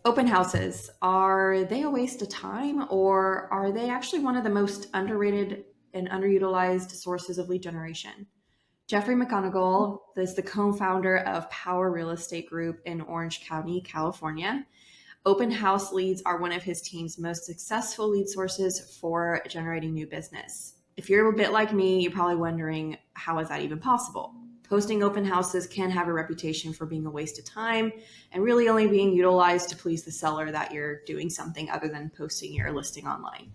Open houses, are they a waste of time or are they actually one of the most underrated and underutilized sources of lead generation? Jeffrey McGonigle is the co-founder of Power Real Estate Group in Orange County, California. Open house leads are one of his team's most successful lead sources for generating new business. If you're a bit like me, you're probably wondering, how is that even possible? Hosting open houses can have a reputation for being a waste of time and really only being utilized to please the seller that you're doing something other than posting your listing online.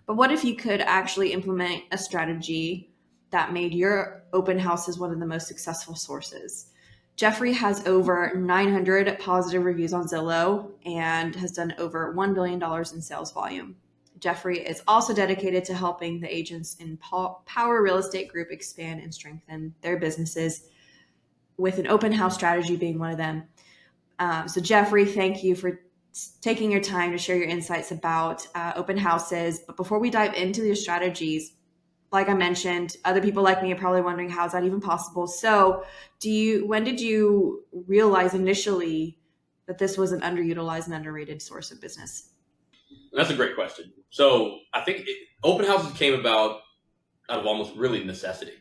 But what if you could actually implement a strategy that made your open houses one of the most successful sources? Jeffrey has over 900 positive reviews on Zillow and has done over $1 billion in sales volume. Jeffrey is also dedicated to helping the agents in Power Real Estate Group expand and strengthen their businesses, with an open house strategy being one of them. So Jeffrey, thank you for taking your time to share your insights about open houses. But before we dive into your strategies, like I mentioned, other people like me are probably wondering, how is that even possible? So when did you realize initially that this was an underutilized and underrated source of business? That's a great question. So I think open houses came about out of almost really necessity,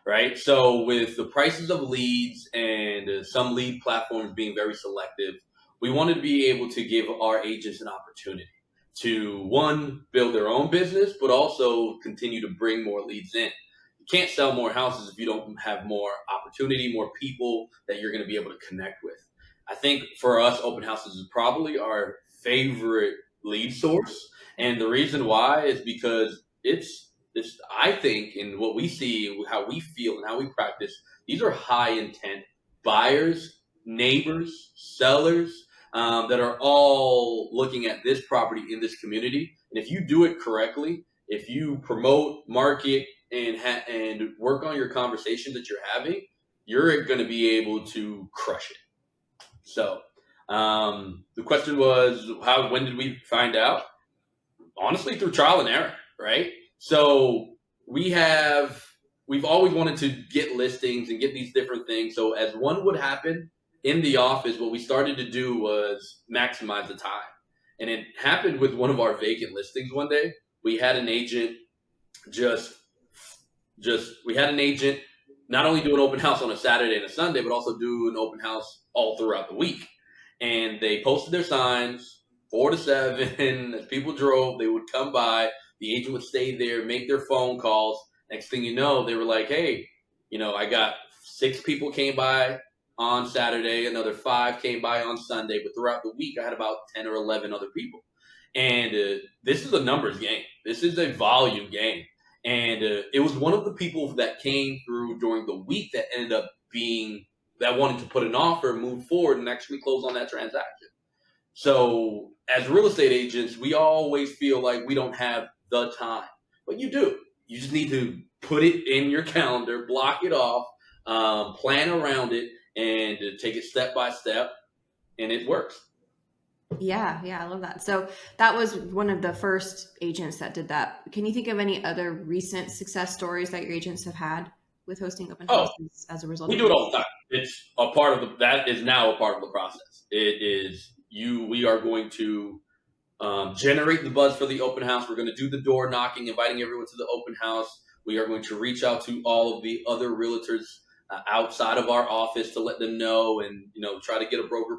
right? So with the prices of leads and some lead platforms being very selective, we wanted to be able to give our agents an opportunity to, one, build their own business, but also continue to bring more leads in. You can't sell more houses if you don't have more opportunity, more people that you're going to be able to connect with. I think for us, open houses is probably our favorite lead source. And the reason why is because it's I think, in what we see, how we feel, and how we practice, these are high intent buyers, neighbors, sellers that are all looking at this property in this community. And if you do it correctly, if you promote, market, and work on your conversations that you're having, you're going to be able to crush it. So the question was, when did we find out? Honestly, through trial and error, right? So we've always wanted to get listings and get these different things. So as one would happen in the office, what we started to do was maximize the time. And it happened with one of our vacant listings one day. We had an agent not only do an open house on a Saturday and a Sunday, but also do an open house all throughout the week. And they posted their signs 4 to 7. As people drove, they would come by. The agent would stay there, make their phone calls. Next thing you know, they were like, hey, I got 6 people came by on Saturday, another 5 came by on Sunday, but throughout the week, I had about 10 or 11 other people. And this is a numbers game. This is a volume game. And it was one of the people that came through during the week that ended up that wanted to put an offer, move forward, and actually close on that transaction. So as real estate agents, we always feel like we don't have the time, but you do. You just need to put it in your calendar, block it off, plan around it, and take it step by step, and it works. Yeah, I love that. So that was one of the first agents that did that. Can you think of any other recent success stories that your agents have had with hosting open houses as a result? We do it all the time. It's a part of that is now a part of the process. It is we are going to generate the buzz for the open house. We're going to do the door knocking, inviting everyone to the open house. We are going to reach out to all of the other realtors outside of our office to let them know, and try to get a broker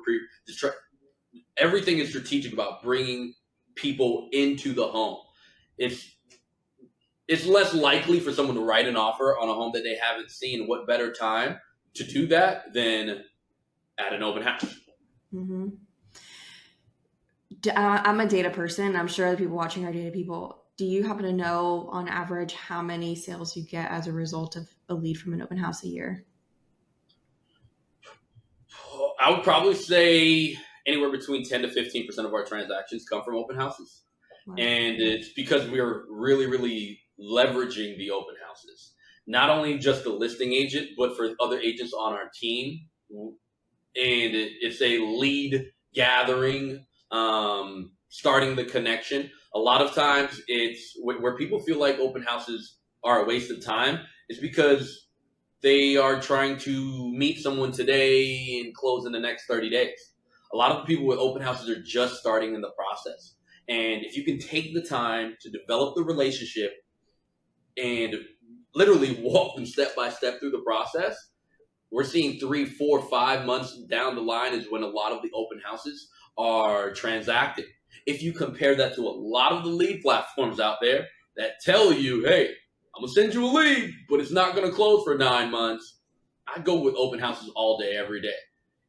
everything is strategic about bringing people into the home. It's less likely for someone to write an offer on a home that they haven't seen. What better time to do that than at an open house? Mm-hmm. I'm a data person. I'm sure the people watching are data people. Do you happen to know, on average, how many sales you get as a result of a lead from an open house a year? I would probably say anywhere between 10 to 15% of our transactions come from open houses. Wow. And it's because we're really, really leveraging the open houses. Not only just the listing agent, but for other agents on our team. And it's a lead gathering, starting the connection. A lot of times it's where people feel like open houses are a waste of time. It's because they are trying to meet someone today and close in the next 30 days. A lot of people with open houses are just starting in the process. And if you can take the time to develop the relationship and literally walk them step by step through the process, we're seeing 3, 4, 5 months down the line is when a lot of the open houses are transacting. If you compare that to a lot of the lead platforms out there that tell you, hey, I'm going to send you a lead, but it's not going to close for 9 months, I go with open houses all day, every day.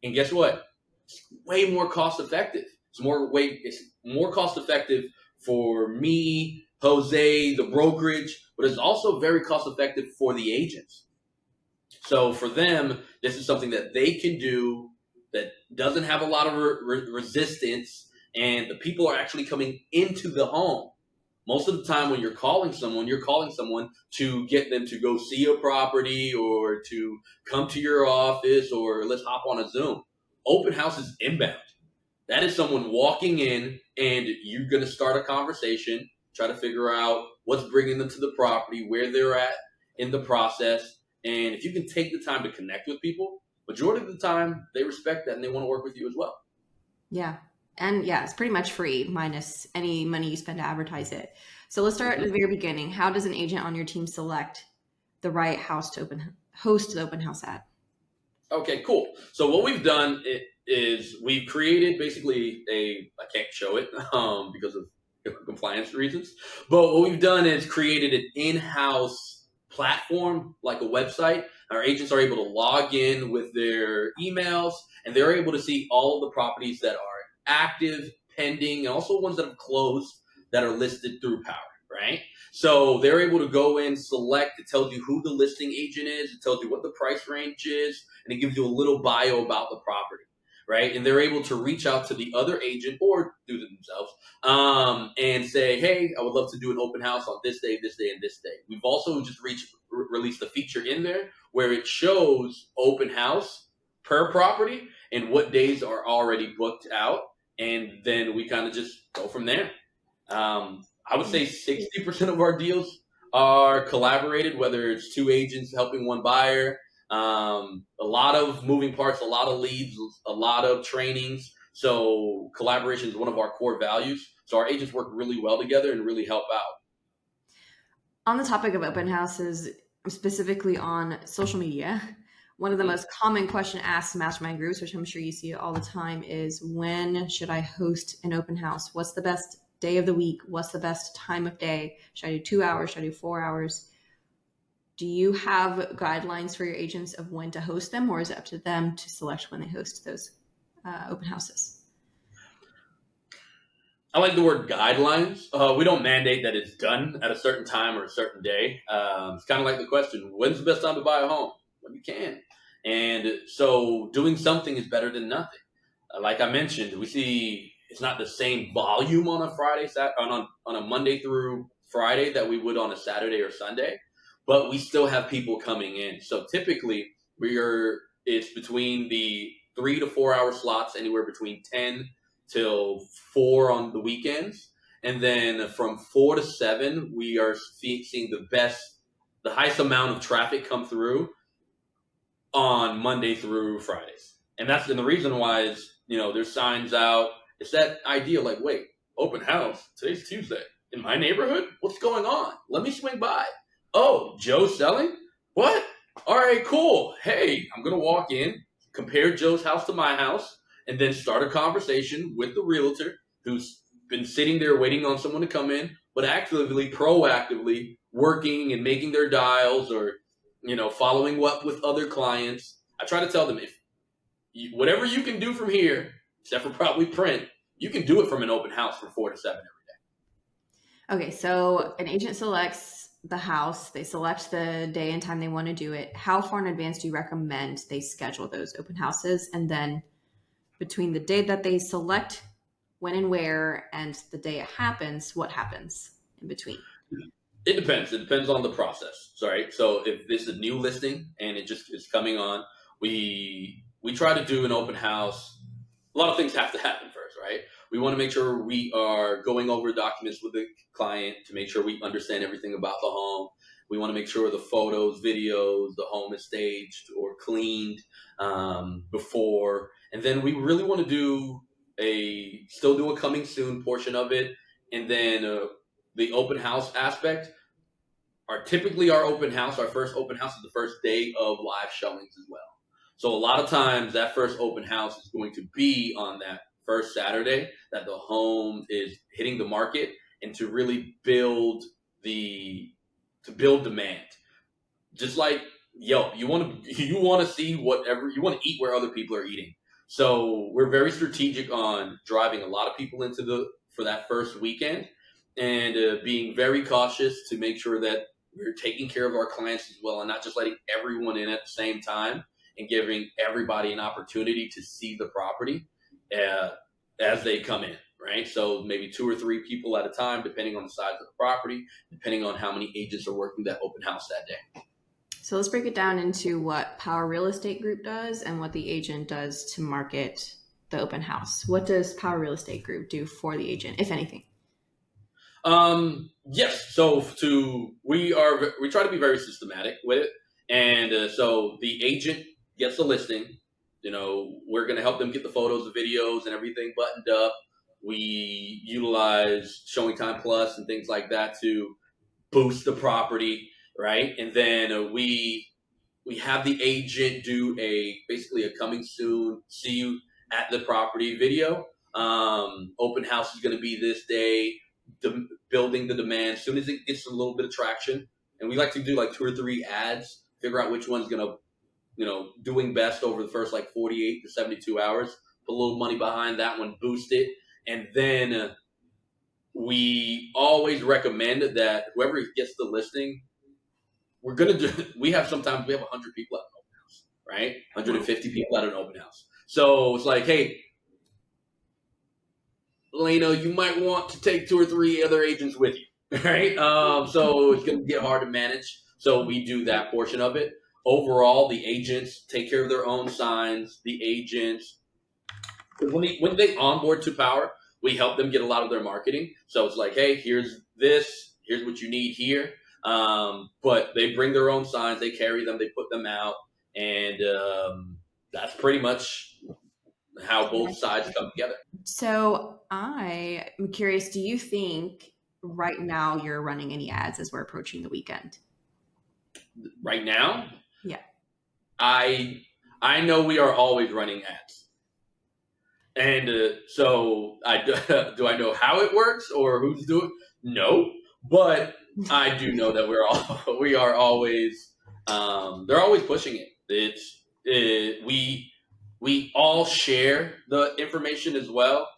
And guess what? It's way more cost effective. It's more cost effective for me, Jose, the brokerage, but it's also very cost effective for the agents. So for them, this is something that they can do that doesn't have a lot of resistance, and the people are actually coming into the home. Most of the time when you're calling someone to get them to go see a property or to come to your office or let's hop on a Zoom. Open house is inbound. That is someone walking in and you're going to start a conversation, try to figure out what's bringing them to the property, where they're at in the process. And if you can take the time to connect with people, majority of the time they respect that and they want to work with you as well. Yeah. And yeah, it's pretty much free minus any money you spend to advertise it. So let's start at the very beginning. How does an agent on your team select the right house to host the open house at? Okay, cool. So what we've done is we've created basically I can't show it because of compliance reasons, but what we've done is created an in-house platform, like a website. Our agents are able to log in with their emails and they're able to see all of the properties that are active, pending, and also ones that have closed that are listed through Power, right? So they're able to go in, select, it tells you who the listing agent is, it tells you what the price range is, and it gives you a little bio about the property, right? And they're able to reach out to the other agent or do it themselves and say, hey, I would love to do an open house on this day, and this day. We've also just released a feature in there where it shows open house per property and what days are already booked out. And then we kind of just go from there. I would say 60% of our deals are collaborated, whether it's 2 agents helping 1 buyer. A lot of moving parts, a lot of leads, a lot of trainings. So collaboration is one of our core values. So our agents work really well together and really help out. On the topic of open houses, specifically on social media, one of the most common questions asked in mastermind groups, which I'm sure you see all the time, is when should I host an open house? What's the best day of the week? What's the best time of day? Should I do 2 hours? Should I do 4 hours? Do you have guidelines for your agents of when to host them, or is it up to them to select when they host those open houses? I like the word guidelines. We don't mandate that it's done at a certain time or a certain day. It's kind of like the question, when's the best time to buy a home? When you can. And so doing something is better than nothing. Like I mentioned, we see it's not the same volume on a on a Monday through Friday that we would on a Saturday or Sunday, but we still have people coming in. So typically it's between the 3 to 4 hour slots, anywhere between 10 till 4 on the weekends. And then from 4 to 7, we are seeing the highest amount of traffic come through on Monday through Fridays. And the reason why is, there's signs out. It's that idea like, wait, open house, today's Tuesday. In my neighborhood? What's going on? Let me swing by. Oh, Joe's selling? What? All right, cool. Hey, I'm going to walk in, compare Joe's house to my house, and then start a conversation with the realtor who's been sitting there waiting on someone to come in, but actively, proactively working and making their dials or following up with other clients. I try to tell them, whatever you can do from here, except for probably print, you can do it from an open house from 4 to 7 every day. Okay, so an agent selects the house, they select the day and time they want to do it. How far in advance do you recommend they schedule those open houses? And then between the day that they select when and where and the day it happens, what happens in between? It depends. It depends on the process. Sorry. So if this is a new listing and it just is coming on, we try to do an open house. A lot of things have to happen first, right? We want to make sure we are going over documents with the client to make sure we understand everything about the home. We want to make sure the photos, videos, the home is staged or cleaned before. and then we really want to still do a coming soon portion of it, and then the open house aspect. Our first open house is the first day of live showings as well. So a lot of times that first open house is going to be on that first Saturday that the home is hitting the market, and to really build demand. Just like Yelp, you want to see whatever you want to eat where other people are eating. So we're very strategic on driving a lot of people for that first weekend, and being very cautious to make sure that we're taking care of our clients as well, and not just letting everyone in at the same time, and giving everybody an opportunity to see the property uh, as they come in. Right, so maybe 2 or 3 people at a time, depending on the size of the property, depending on how many agents are working that open house that day. So let's break it down into what Power Real Estate Group does and what the agent does to market the open house. What does Power Real Estate Group do for the agent, if anything? Yes. So we try to be very systematic with it, and so the agent gets the listing. We're going to help them get the photos, the videos, and everything buttoned up. We utilize Showing Time Plus and things like that to boost the property, right? And then we have the agent do basically a coming soon, see you at the property video. Open house is going to be this day, building the demand. As soon as it gets a little bit of traction, and we like to do like 2 or 3 ads, figure out which one's going to, doing best over the first like 48 to 72 hours, put a little money behind that one, boost it. And then we always recommend that whoever gets the listing, sometimes we have 100 people at an open house, right? 150 people at an open house. So it's like, hey, Elena, you might want to take 2 or 3 other agents with you, right? So it's going to get hard to manage. So we do that portion of it. Overall, the agents take care of their own signs. The agents, when they onboard to Power, we help them get a lot of their marketing. So it's like, hey, here's what you need here. But they bring their own signs, they carry them, they put them out, and that's pretty much how both sides come together. So I am curious, do you think right now you're running any ads as we're approaching the weekend? Right now, Yeah. I know we are always running ads, and so do I know how it works or who's doing? No, but I do know that we are always they're always pushing it. We all share the information as well.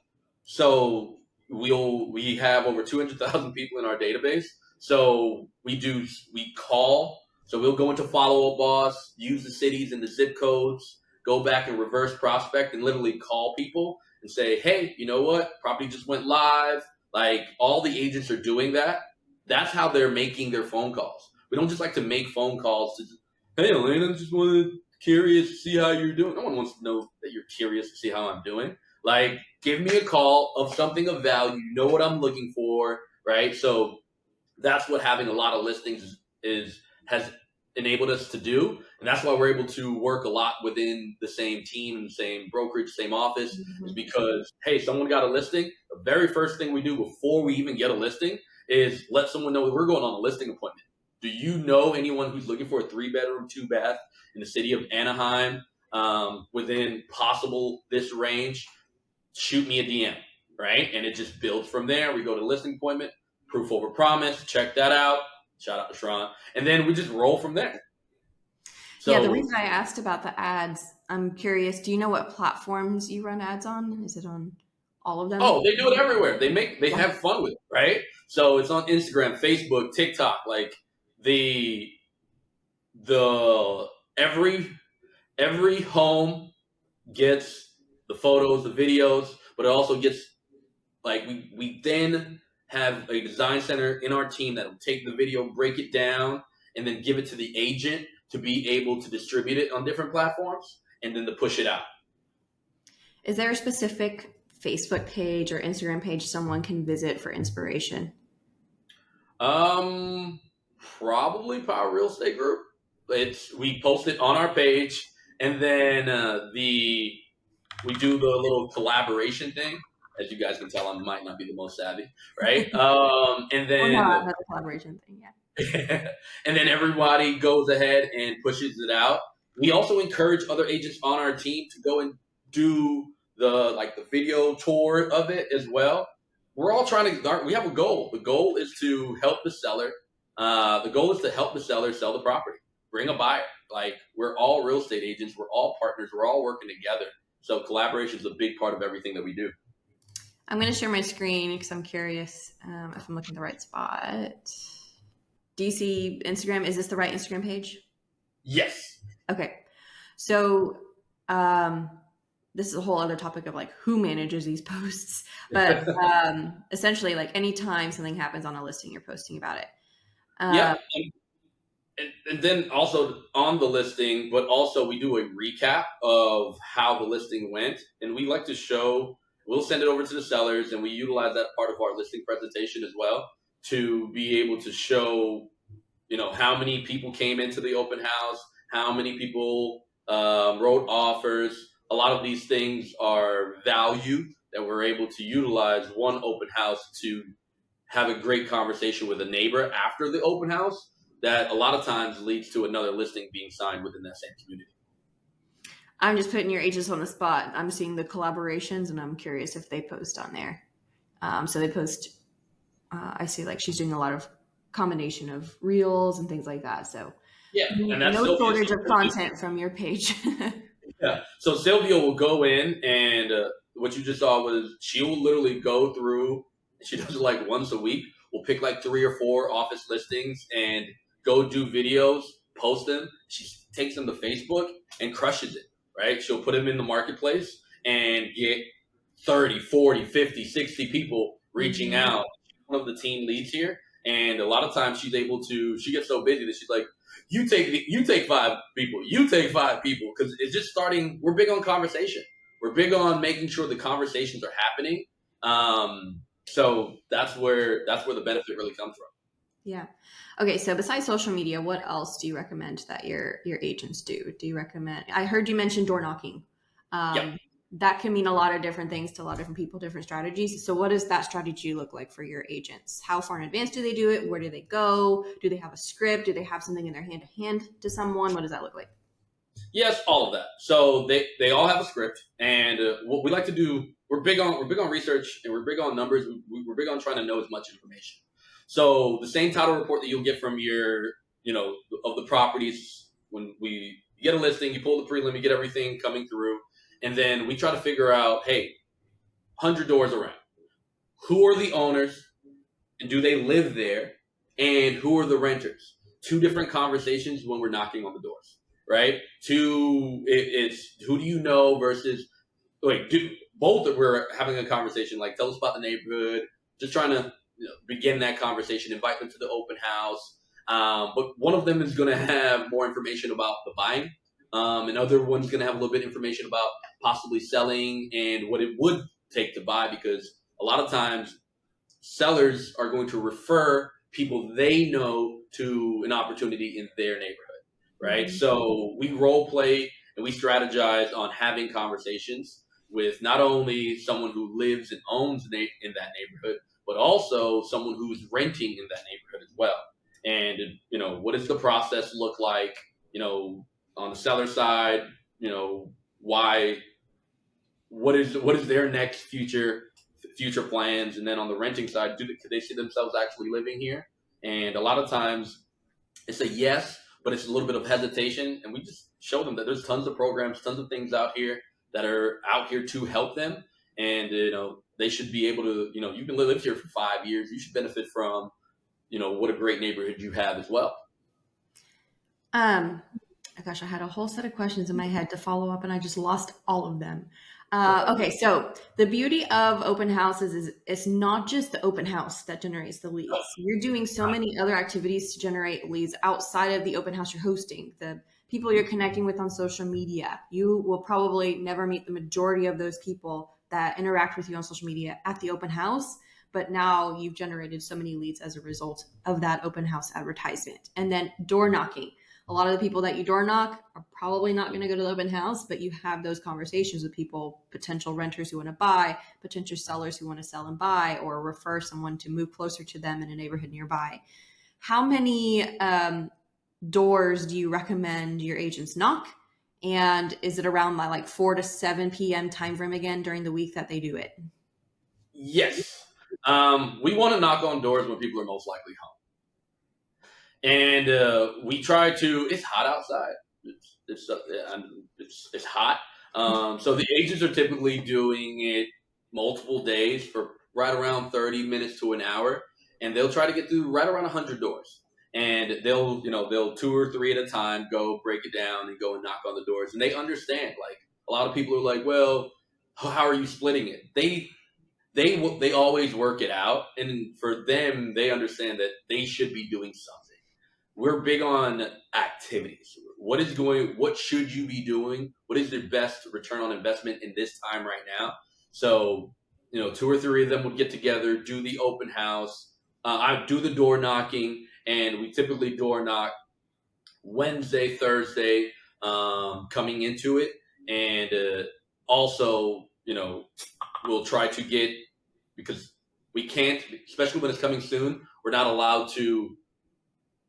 So we have over 200,000 people in our database. So we call. So we'll go into Follow Up Boss, use the cities and the zip codes, go back and reverse prospect, and literally call people and say, hey, you know what? Property just went live. Like, all the agents are doing that. That's how they're making their phone calls. We don't just like to make phone calls to, hey, Elena, just curious to see how you're doing. No one wants to know that you're curious to see how I'm doing. Like, give me a call of something of value. You know what I'm looking for, right? So that's what having a lot of listings has enabled us to do, and that's why we're able to work a lot within the same team, same brokerage, same office. Is because, hey, someone got a listing. The very first thing we do before we even get a listing is let someone know we're going on a listing appointment. Do you know anyone who's looking for a 3-bedroom, 2-bath in the city of Anaheim, within possible this range? Shoot me a DM, right? And it just builds from there. We go to listing appointment, proof over promise, check that out. Shout out to Sharon. And then we just roll from there. So, yeah, the reason I asked about the ads, I'm curious, do you know what platforms you run ads on? Is it on all of them? Oh, they do it everywhere. They have fun with it, right? So it's on Instagram, Facebook, TikTok. Like every home gets the photos, the videos, but it also gets, like, we then have a design center in our team that will take the video, break it down, and then give it to the agent to be able to distribute it on different platforms, and then to push it out. Is there a specific Facebook page or Instagram page someone can visit for inspiration? Probably Power Real Estate Group. We post it on our page, and then we do the little collaboration thing. As you guys can tell, I might not be the most savvy, right? And Oh no, then another collaboration thing. Yeah. and then everybody goes ahead and pushes it out. We also encourage other agents on our team to go and do the video tour of it as well. We're all trying to. We have a goal. The goal is to help the seller. The goal is to help the seller sell the property, bring a buyer. Like, we're all real estate agents. We're all partners. We're all working together. So collaboration is a big part of everything that we do. I'm going to share my screen because I'm curious if I'm looking at the right spot. Do you see Instagram? Is this the right Instagram page? Yes. Okay. So this is a whole other topic of like who manages these posts. But essentially, like anytime something happens on a listing, you're posting about it. Yeah. And then also on the listing, but also we do a recap of how the listing went. And we like to show, we'll send it over to the sellers, and we utilize that part of our listing presentation as well to be able to show, how many people came into the open house, how many people wrote offers. A lot of these things are value that we're able to utilize one open house to have a great conversation with a neighbor after the open house that a lot of times leads to another listing being signed within that same community. I'm just putting your agents on the spot. I'm seeing the collaborations, and I'm curious if they post on there. So they post, I see like she's doing a lot of combination of reels and things like that. So yeah, and that's no shortage of content from your page. Yeah. So Sylvia will go in, and what you just saw was she will literally go through. She does it like once a week. We'll pick like 3 or 4 office listings and go do videos, post them. She takes them to Facebook and crushes it, right? She'll put them in the marketplace and get 30, 40, 50, 60 people reaching out. One of the team leads here. And a lot of times she gets so busy that she's like, you take 5 people, you take 5 people. Cause it's just starting. We're big on conversation. We're big on making sure the conversations are happening. So that's where the benefit really comes from. Yeah. Okay. So besides social media, what else do you recommend that your agents do? Do you recommend? I heard you mention door knocking. Yep. That can mean a lot of different things to a lot of different people, different strategies. So what does that strategy look like for your agents? How far in advance do they do it? Where do they go? Do they have a script? Do they have something in their hand to hand to someone? What does that look like? Yes, all of that. So they all have a script, and what we like to do, we're big on research, and we're big on numbers. We're big on trying to know as much information. So the same title report that you'll get from your, of the properties when we get a listing, you pull the prelim, you get everything coming through, and then we try to figure out, hey, 100 doors around. Who are the owners, and do they live there, and who are the renters? 2 different conversations when we're knocking on the doors. Right? It's who do you know versus both of we're having a conversation like tell us about the neighborhood, just trying to begin that conversation, invite them to the open house. But one of them is going to have more information about the buying, and other one's going to have a little bit of information about possibly selling and what it would take to buy, because a lot of times sellers are going to refer people they know to an opportunity in their neighborhood. Right. Mm-hmm. So we role play and we strategize on having conversations with not only someone who lives and owns in that neighborhood, but also someone who's renting in that neighborhood as well. And, what does the process look like, on the seller side, what is their next future plans? And then on the renting side, could they see themselves actually living here? And a lot of times it's a yes, but it's a little bit of hesitation, and we just show them that there's tons of programs, tons of things out here that are out here to help them, and they should be able to. You've been lived here for 5 years, you should benefit from, what a great neighborhood you have as well. Gosh, I had a whole set of questions in my head to follow up, and I just lost all of them. Okay, so the beauty of open houses is it's not just the open house that generates the leads. You're doing so many other activities to generate leads outside of the open house you're hosting. The people you're connecting with on social media, you will probably never meet the majority of those people that interact with you on social media at the open house. But now you've generated so many leads as a result of that open house advertisement. And then door knocking. A lot of the people that you door knock are probably not going to go to the open house, but you have those conversations with people, potential renters who want to buy, potential sellers who want to sell and buy, or refer someone to move closer to them in a neighborhood nearby. How many doors do you recommend your agents knock? And is it around my like 4 to 7 p.m. time frame again during the week that they do it? Yes. We want to knock on doors when people are most likely home. And we try to, it's hot outside. It's hot. So the agents are typically doing it multiple days for right around 30 minutes to an hour. And they'll try to get through right around 100 doors. And they'll 2 or 3 at a time go break it down and go and knock on the doors. And they understand, like, a lot of people are like, well, how are you splitting it? They always work it out. And for them, they understand that they should be doing something. We're big on activities. What should you be doing? What is the best return on investment in this time right now? So, 2 or 3 of them would get together, do the open house. I do the door knocking, and we typically door knock Wednesday, Thursday, coming into it. And also, we'll try to get, because we can't, especially when it's coming soon, we're not allowed to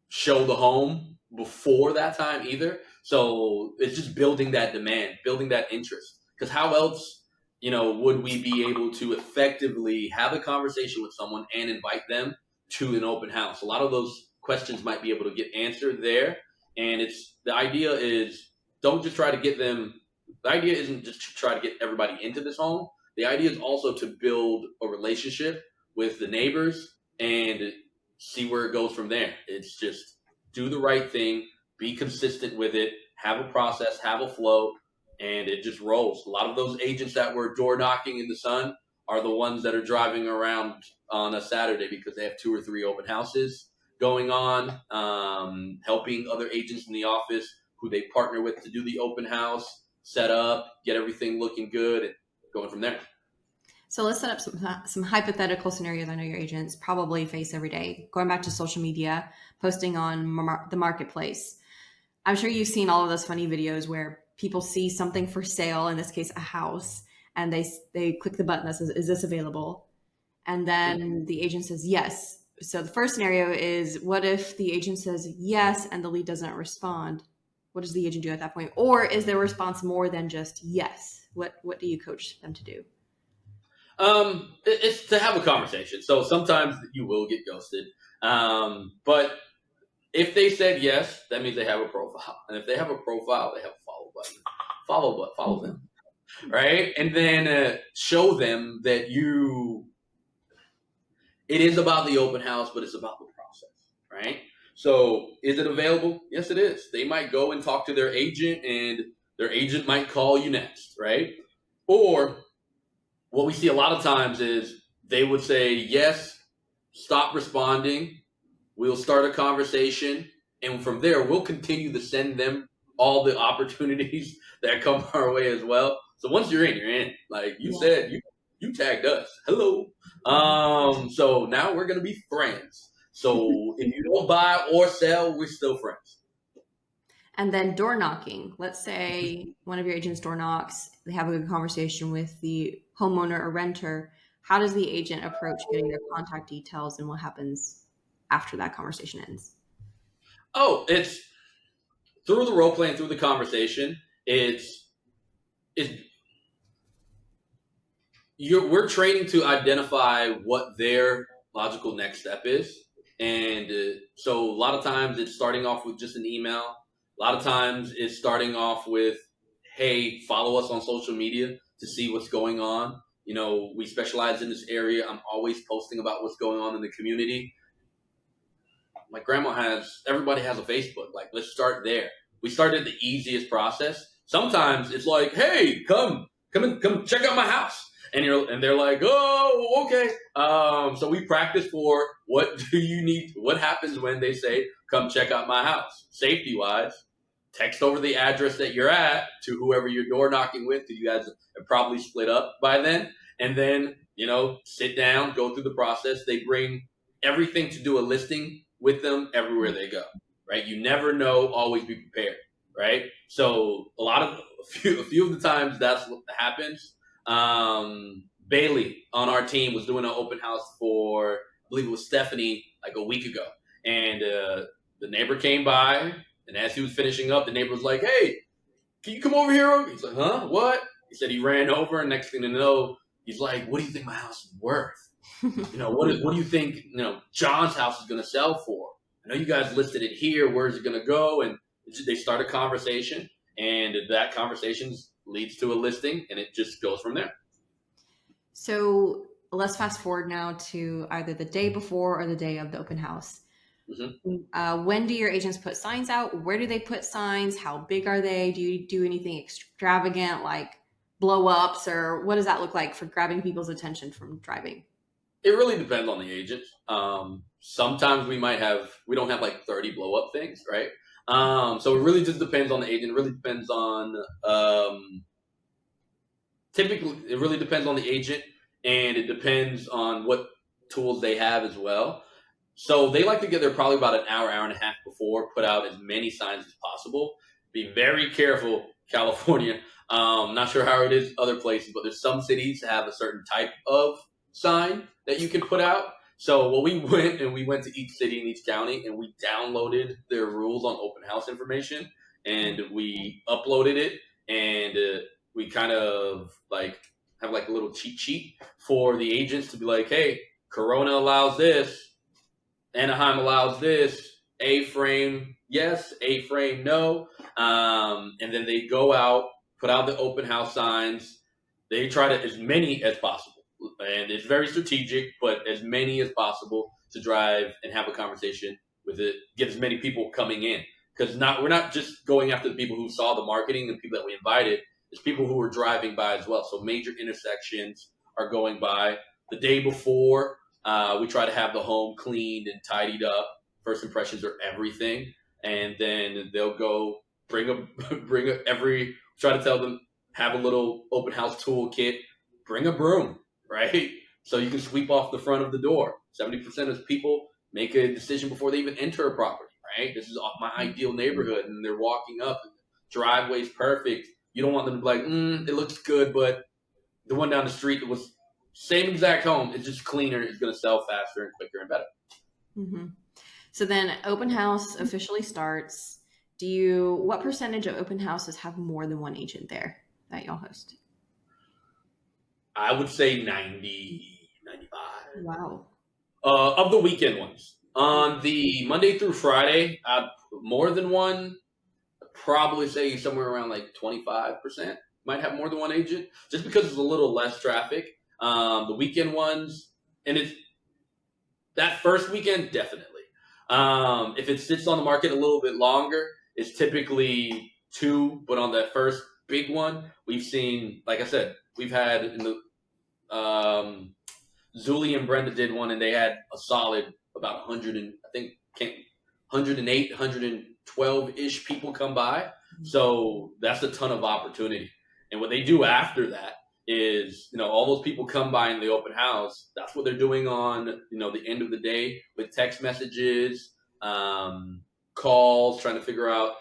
show the home before that time either. So it's just building that demand, building that interest. Because how else, would we be able to effectively have a conversation with someone and invite them to an open house? A lot of those questions might be able to get answered there. And the idea is, don't just try to get them. The idea isn't just to try to get everybody into this home. The idea is also to build a relationship with the neighbors and see where it goes from there. It's just do the right thing, be consistent with it, have a process, have a flow, and it just rolls. A lot of those agents that were door knocking in the sun are the ones that are driving around on a Saturday because they have 2 or 3 open houses going on, helping other agents in the office who they partner with to do the open house, set up, get everything looking good, and going from there. So let's set up some hypothetical scenarios I know your agents probably face every day. Going back to social media, posting on the marketplace. I'm sure you've seen all of those funny videos where people see something for sale, in this case, a house, and they click the button that says, "Is this available?" And then the agent says yes. So the first scenario is, what if the agent says yes and the lead doesn't respond? What does the agent do at that point? Or is their response more than just yes? What do you coach them to do? It's to have a conversation. So sometimes you will get ghosted. But if they said yes, that means they have a profile. And if they have a profile, they have a follow button. Follow them. Right? And then show them that it is about the open house, but it's about the process. Right? So is it available? Yes, it is. They might go and talk to their agent, and their agent might call you next. Right? Or what we see a lot of times is they would say, yes, stop responding. We'll start a conversation. And from there, we'll continue to send them all the opportunities that come our way as well. So once you're in, you're in. Like you said, you tagged us. Hello. So now we're going to be friends. So if you don't buy or sell, we're still friends. And then door knocking. Let's say one of your agents door knocks, they have a good conversation with the homeowner or renter. How does the agent approach getting their contact details, and what happens after that conversation ends? Oh, it's through the role play and through the conversation. We're training to identify what their logical next step is. And so a lot of times it's starting off with just an email. A lot of times it's starting off with, hey, follow us on social media to see what's going on. We specialize in this area. I'm always posting about what's going on in the community. Everybody has a Facebook. Like, let's start there. We started the easiest process. Sometimes it's like, hey, come check out my house. And they're like, oh, okay. So we practice for what do you need? What happens when they say, come check out my house? Safety wise, text over the address that you're at to whoever you're door knocking with, because you guys have probably split up by then. And then, sit down, go through the process. They bring everything to do a listing with them everywhere they go. right? You never know. Always be prepared, right? So a few of the times that's what happens. Bailey on our team was doing an open house for, I believe it was Stephanie, like a week ago, and the neighbor came by, and as he was finishing up, the neighbor was like, "Hey, can you come over here?" He's like, "Huh? What?" He said he ran over, and next thing to know, he's like, "What do you think my house is worth? What do you think, John's house is going to sell for? I know you guys listed it here. Where's it going to go?" And they start a conversation, and that conversation leads to a listing, and it just goes from there. So let's fast forward now to either the day before or the day of the open house. hmm When do your agents put signs out? Where do they put signs? How big are they? Do you do anything extravagant like blow ups, or what does that look like for grabbing people's attention from driving? It really depends on the agent. Sometimes we don't have like 30 blow up things, right? So it really just depends on the agent. It really depends on typically it really depends on the agent, and it depends on what tools they have as well. So they like to get there probably about an hour, hour and a half before, put out as many signs as possible. Be very careful, California. Not sure how it is other places, but there's some cities that have a certain type of sign that you can put out. So what we went to each city in each county, and we downloaded their rules on open house information, and we uploaded it, and we kind of like have like a little cheat sheet for the agents to be like, "Hey, Corona allows this, Anaheim allows this, A-frame, yes, A-frame, no." And then they go out, put out the open house signs. They try to as many as possible. And it's very strategic, but as many as possible to drive and have a conversation with it, get as many people coming in. Because we're not just going after the people who saw the marketing and people that we invited, it's people who are driving by as well. So major intersections are going by. The day before, we try to have the home cleaned and tidied up. First impressions are everything, and then they'll go bring a try to tell them, have a little open house toolkit. Bring a broom, right? So you can sweep off the front of the door. 70% of people make a decision before they even enter a property, right? This is my ideal neighborhood, and they're walking up. Driveway's perfect. You don't want them to be like, it looks good, but the one down the street, it was same exact home. It's just cleaner. It's going to sell faster and quicker and better. Mm-hmm. So then open house officially starts. What percentage of open houses have more than one agent there that y'all host? I would say 90, 95. Wow. Of the weekend ones. On the Monday through Friday, more than one, I'd probably say somewhere around like 25% might have more than one agent, just because it's a little less traffic. The weekend ones, and it's that first weekend, definitely. If it sits on the market a little bit longer, it's typically two, but on that first big one, we've seen, like I said, we've had in the Zuli and Brenda did one, and they had a solid about 100 and I think 108, 112 ish people come by. So that's a ton of opportunity. And what they do after that is, all those people come by in the open house. That's what they're doing on, the end of the day with text messages, calls, trying to figure out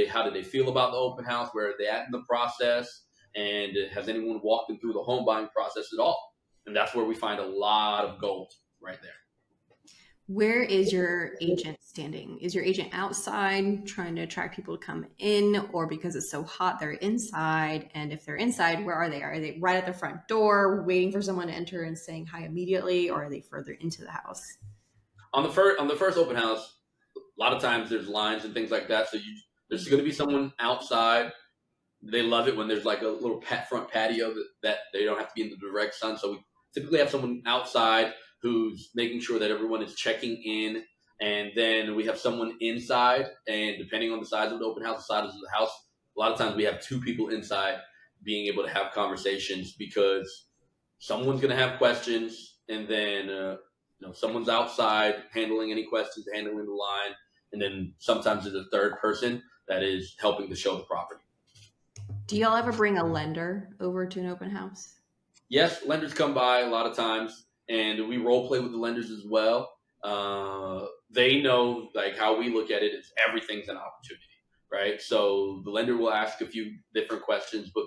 how did they feel about the open house? Where are they at in the process? And has anyone walked them through the home buying process at all? And that's where we find a lot of gold right there. Where is your agent standing? Is your agent outside trying to attract people to come in, or because it's so hot, they're inside? And if they're inside, where are they? Are they right at the front door waiting for someone to enter and saying hi immediately, or are they further into the house? On the first open house, a lot of times there's lines and things like that. So there's going to be someone outside. They love it when there's like a little front patio that they don't have to be in the direct sun. So we typically have someone outside who's making sure that everyone is checking in. And then we have someone inside. And depending on the size of the open house, the size of the house, a lot of times we have two people inside being able to have conversations, because someone's going to have questions. And then, someone's outside handling any questions, handling the line. And then sometimes there's a third person that is helping to show the property. Do y'all ever bring a lender over to an open house? Yes, lenders come by a lot of times, and we role play with the lenders as well. they know like how we look at it is everything's an opportunity, right? So the lender will ask a few different questions, but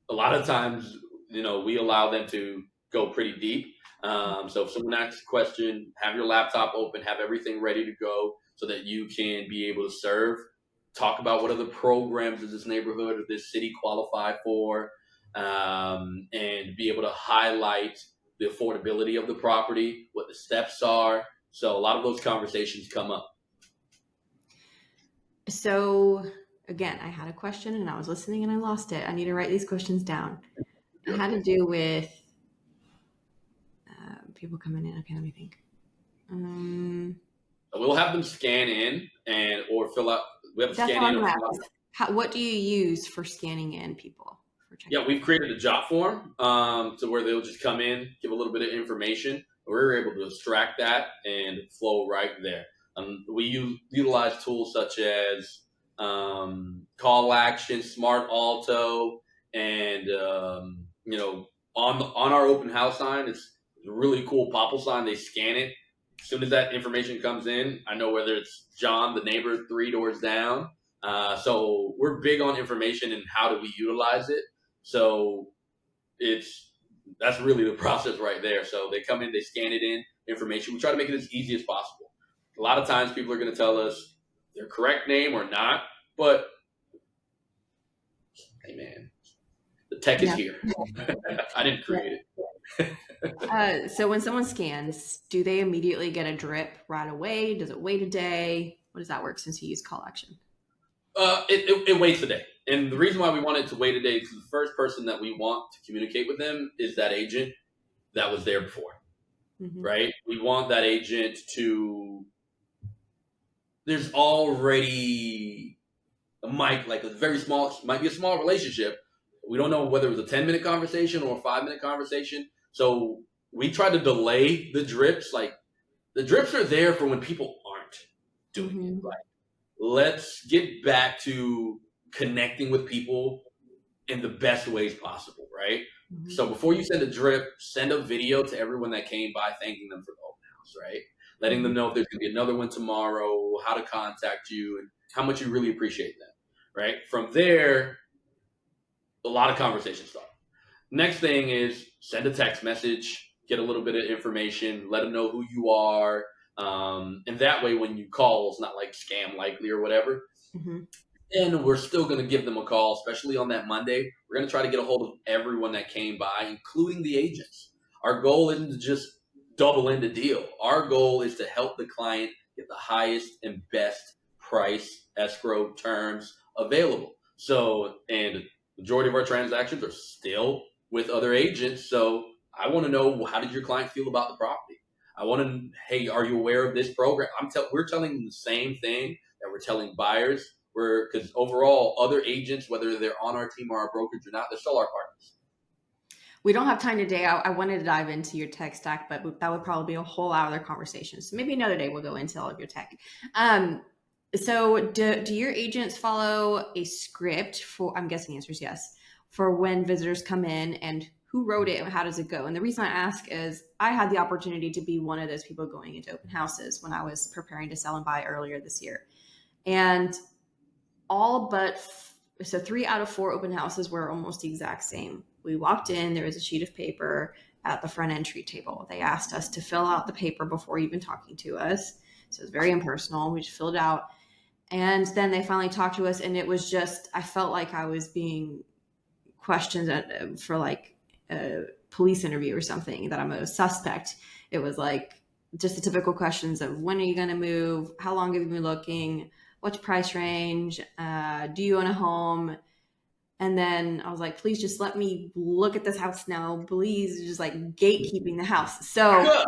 a lot of times, we allow them to go pretty deep. So if someone asks a question, have your laptop open, have everything ready to go so that you can be able to serve. Talk about what other programs does this neighborhood or this city qualify for, and be able to highlight the affordability of the property, what the steps are. So a lot of those conversations come up. So again, I had a question and I was listening and I lost it. I need to write these questions down. It had to do with people coming in. Okay, let me think. We'll have them scan in or fill out. We have to That's scan all in I'm or gonna fill out. ask. What do you use for scanning in people? For checking? Yeah, we've created a job form to where they'll just come in, give a little bit of information. We're able to extract that and flow right there. We utilize tools such as call action, smart alto, and on our open house sign, it's a really cool popple sign. They scan it. As soon as that information comes in, I know whether it's John, the neighbor 3 doors down. So we're big on information and how do we utilize it. So that's really the process right there. So they come in, they scan it in, information. We try to make it as easy as possible. A lot of times people are going to tell us their correct name or not, but hey man, the tech is here. I didn't create it. So when someone scans, do they immediately get a drip right away? Does it wait a day? What does that work since you use call action? It waits a day. And the reason why we want it to wait a day is the first person that we want to communicate with them is that agent that was there before, right? We want that agent to, there's already a mic, like a very small, might be a small relationship. We don't know whether it was a 10-minute conversation or a 5-minute conversation. So we try to delay the drips. Like the drips are there for when people aren't doing it. Like, let's get back to connecting with people in the best ways possible, right? So before you send a drip, send a video to everyone that came by thanking them for the open house, right? Letting them know if there's going to be another one tomorrow, how to contact you, and how much you really appreciate them, right? From there, a lot of conversations start. Next thing is send a text message, get a little bit of information, let them know who you are. And that way, when you call, it's not like scam likely or whatever. And we're still going to give them a call, especially on that Monday. We're going to try to get a hold of everyone that came by, including the agents. Our goal isn't to just double in the deal. Our goal is to help the client get the highest and best price escrow terms available. So, and majority of our transactions are still with other agents. So I want to know, how did your client feel about the property? I want to, hey, are you aware of this program? We're telling them the same thing that we're telling buyers. Because overall, other agents, whether they're on our team or our brokerage or not, they're still our partners. We don't have time today. I wanted to dive into your tech stack, but that would probably be a whole other conversation. So maybe another day we'll go into all of your tech. So do your agents follow a script for, I'm guessing the answer is yes, for when visitors come in, and who wrote it and how does it go? And the reason I ask is I had the opportunity to be one of those people going into open houses when I was preparing to sell and buy earlier this year. And so 3 out of 4 open houses were almost the exact same. We walked in, there was a sheet of paper at the front entry table. They asked us to fill out the paper before even talking to us. So it was very impersonal. We just filled it out. And then they finally talked to us, and it was just, I felt like I was being questioned for like a police interview or something, that I'm a suspect. It was like just the typical questions of, when are you going to move? How long have you been looking? What's your price range? Do you own a home? And then I was like, please just let me look at this house now. Please, just like gatekeeping the house. So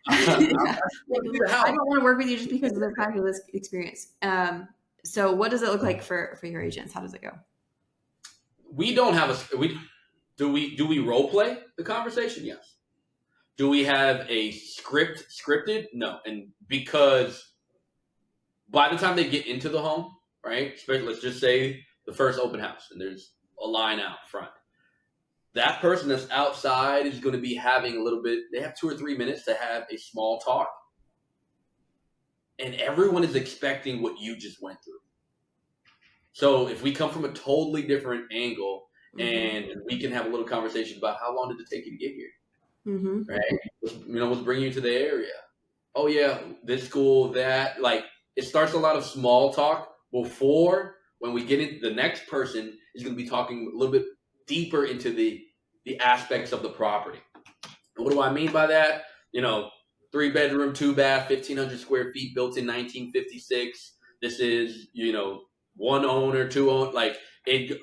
I don't want to work with you just because of the fabulous experience. So what does it look like for your agents? How does it go? We don't have do we role play the conversation? Yes. Do we have a scripted? No. And because by the time they get into the home, right? Especially, let's just say the first open house and there's a line out front. That person that's outside is going to be having a little bit, they have 2 or 3 minutes to have a small talk. and everyone is expecting what you just went through. So if we come from a totally different angle Mm-hmm. and we can have a little conversation about how long did it take you to get here, Mm-hmm. right? What's bringing you to the area? Oh yeah, this school, that. Like, it starts a lot of small talk before when we get into the next person is going to be talking a little bit deeper into the aspects of the property. And what do I mean by that? You know, 3 bedroom, 2 bath, 1,500 square feet, built in 1956. This is, one owner, two owner, like it.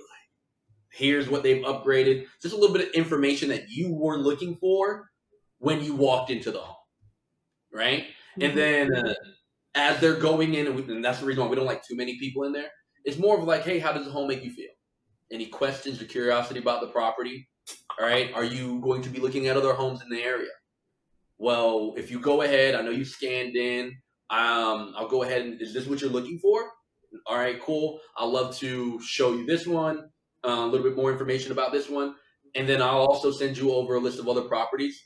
Here's what they've upgraded. Just a little bit of information that you were looking for when you walked into the home, right? And Mm-hmm. then as they're going in, and that's the reason why we don't like too many people in there. It's more of like, hey, how does the home make you feel? Any questions or curiosity about the property? All right. Are you going to be looking at other homes in the area? Well, if you go ahead, I know you scanned in. I'll go ahead and is this what you're looking for? All right, cool. I'd love to show you this one, a little bit more information about this one, and then I'll also send you over a list of other properties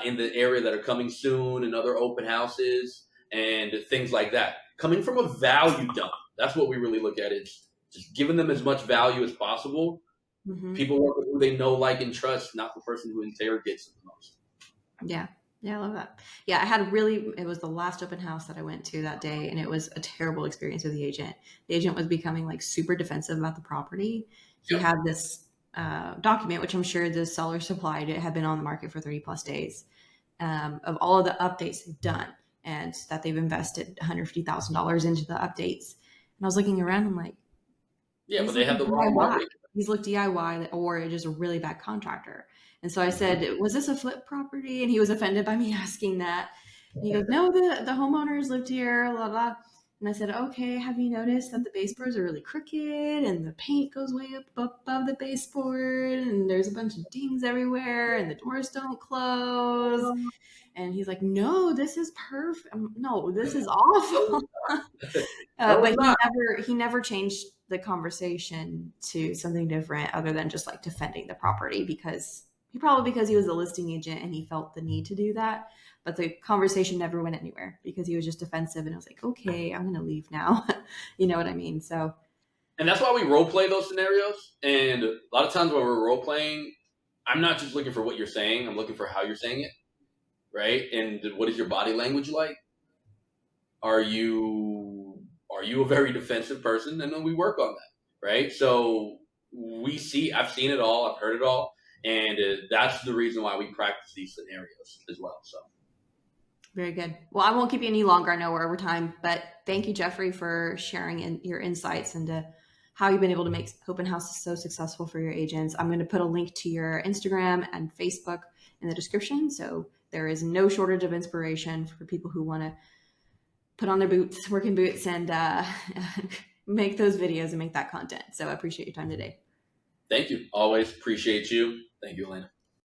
in the area that are coming soon and other open houses and things like that. Coming from a value dump, that's what we really look at. It's just giving them as much value as possible. Mm-hmm. People work with who they know, like, and trust, not the person who interrogates them the most. Yeah. Yeah, I love that. Yeah, it was the last open house that I went to that day, and it was a terrible experience with the agent. The agent was becoming like super defensive about the property. He Yep. had this document, which I'm sure the seller supplied. It had been on the market for 30 plus days, of all of the updates they've done and that they've invested $150,000 into the updates. And I was looking around, I'm like, Yeah, but these they look have the wrong DIY. property. These look DIY or just a really bad contractor. And so I said, was this a flip property? And he was offended by me asking that. And he goes, no, the homeowners lived here, blah, blah. And I said, okay, have you noticed that the baseboards are really crooked and the paint goes way up above the baseboard and there's a bunch of dings everywhere and the doors don't close? And he's like, no, this is perfect. No, this is awful. No, But it's not. he never changed the conversation to something different other than just like defending the property because he was a listing agent and he felt the need to do that. But the conversation never went anywhere because he was just defensive and I was like, okay, I'm gonna leave now. You know what I mean? So And that's why we role play those scenarios. And a lot of times when we're role playing, I'm not just looking for what you're saying, I'm looking for how you're saying it, right? And what is your body language like? Are you a very defensive person? And then we work on that, right? So I've seen it all, I've heard it all, and that's the reason why we practice these scenarios as well. So very good. Well, I won't keep you any longer. I know we're over time, but thank you, Jeffrey, for sharing your insights into how you've been able to make open houses so successful for your agents. I'm going to put a link to your Instagram and Facebook in the description. So there is no shortage of inspiration for people who want to put on their boots, working boots, and make those videos and make that content. So I appreciate your time today. thank you. Always appreciate you. Thank you, Elena.